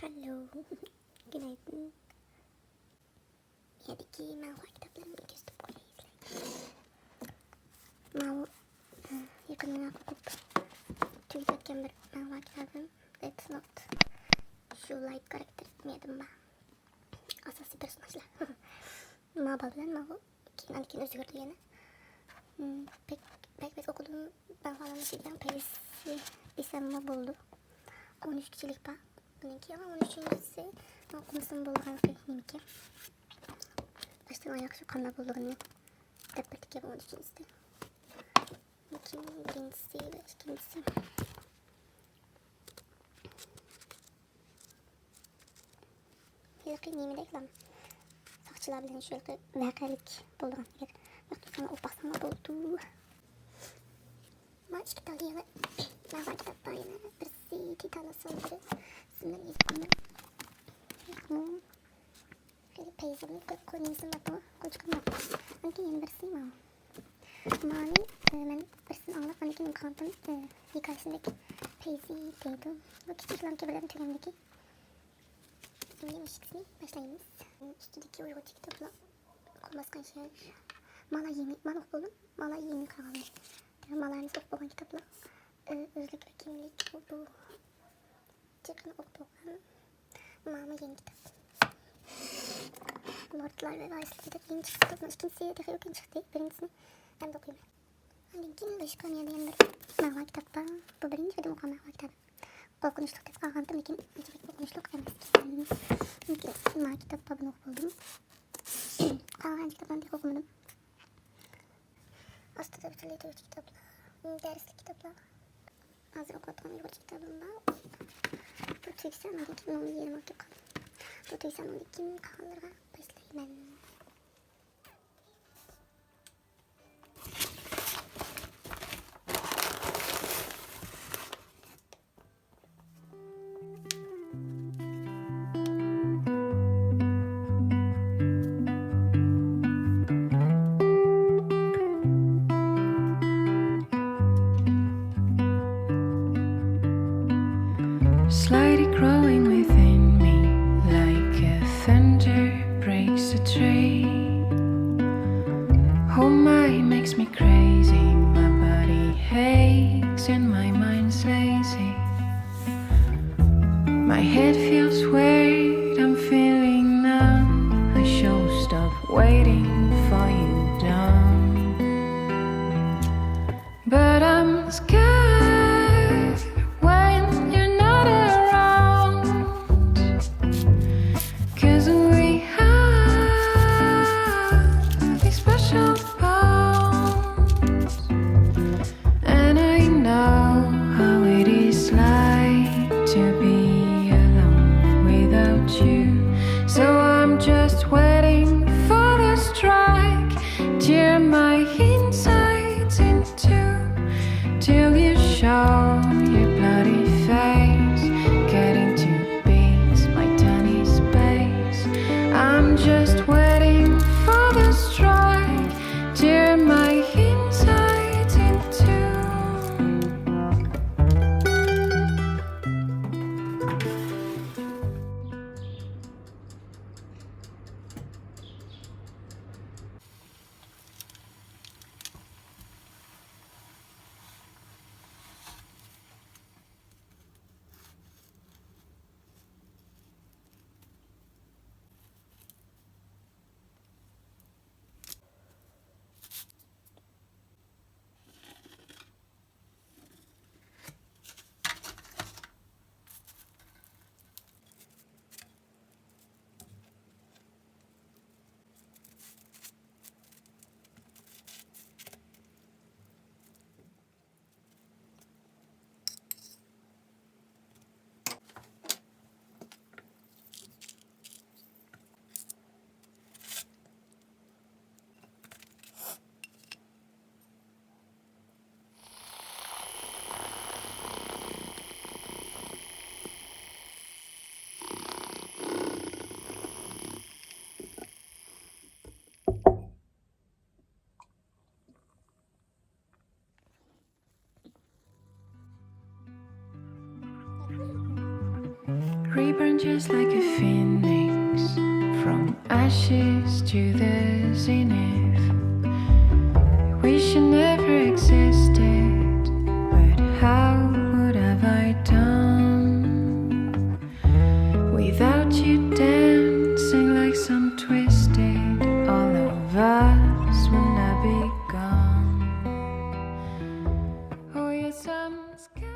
Hello. Günaydın. Yerdeki manhwa kitaplarımı gösterip koyayım. Manhwa yakınına okup tüyütken bir manhwa kitabım. Death Note. Şu light karakter etmeyedim ben. Asası personajlar. Manhwa bilen manhwa keyin özgürdü yine. Pek okuduğum manhwalarını bildim. Perisi desem buldu. 13 kişilik var. Bununki ama 13.'si okumasını bulduğum filmimki. Baştan ayak şu kanla bulduğum kitap birlik yapım 13.'si. Birincisi ve ikincisi. Hilki neymi değil lan. Sakçılar bilen şöyle vakalik bulduğum yer. Baktım sana o baksana buldu. Ama iki tane yine manhwa kitaptan yine birisi iki tane saldırı. Sizden izledim. Yakın. Böyle peyzamı koyayımsın bakma. Koçukun bakma. Anki yeni birisi mi? Mavi ben birisini anlatıp annekin kampın hikayesindeki peyzi dedim. Bu küçük lan kebirlerin tüylemdeki. Yemiş ikisini başlayınız. Üstündeki Uyghur kitapla okunmaskan şeyler. Mala okuldum. Mala yeni kaldı. Malarınız okulan kitapla özlük ve kimlik bu çıkın okuduğum mama yeni kitap. Lordlar ve Varisleri de yeni çıktı. İkincisi de yok yeni çıktı. Birincisini ben de okuyayım. Hangi dış konuya dayan bir manhwa kitapta. Bu birinci ve okuyan manhwa kitabı. Korkunçluk tez kalkantım. İkinci korkunçluk ve meskisinliğimiz. İkinci manhwa kitapta bunu okudum. Kalkan kitaptan tek okumadım. Aslında bir türlü kitaplar. Derslik kitaplar. Hazır okuduğum Uyghur kitabında. Bu tüysen onu kim onu yerim okuyup kaldım. Bu tüysen onu kim kalırga başlayayım. Slightly growing within me, like a thunder breaks a tree. Oh my, makes me crazy. My body aches and my mind's lazy. My head feels weird, I'm feeling numb. I should stop waiting for you down, but I'm scared. just like a phoenix, from ashes to the zenith. Wish you never existed, but how would have I done without you dancing like some twisted? All of us will not be gone. Oh yes, I'm scared.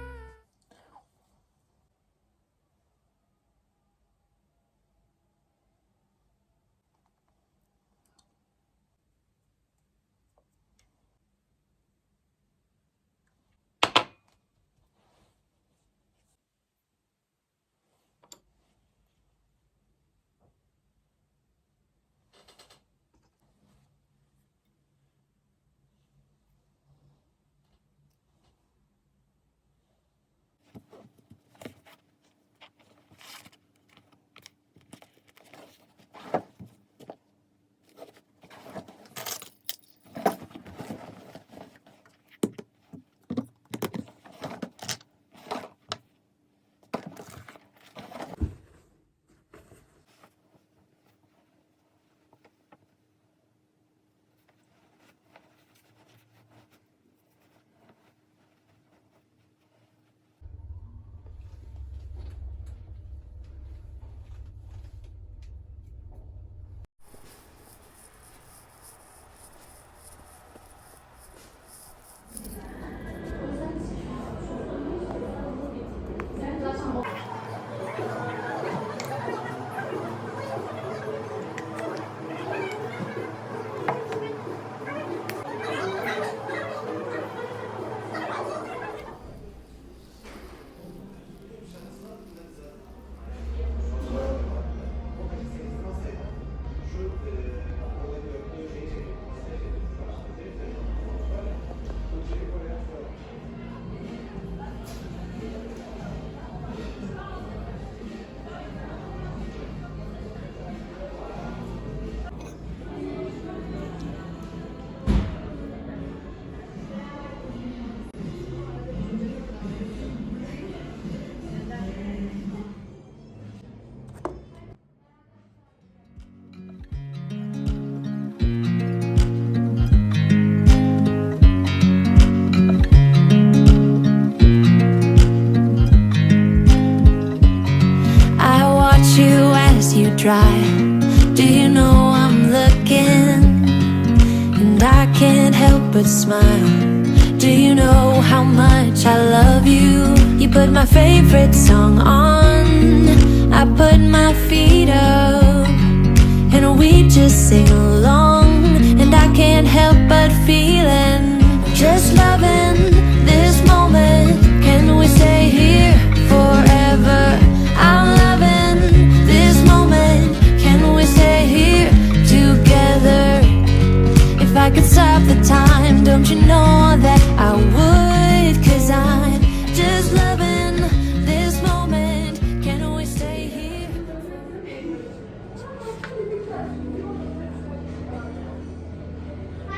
Dry. Do you know I'm looking? And I can't help but smile. Do you know how much I love you? You put my favorite song on, I put my feet up, and we just sing along. And I can't help but feeling, just loving this moment. Can we stay here forever? I'm loving this moment. Can we stay here together? If I could stop the time, don't you know that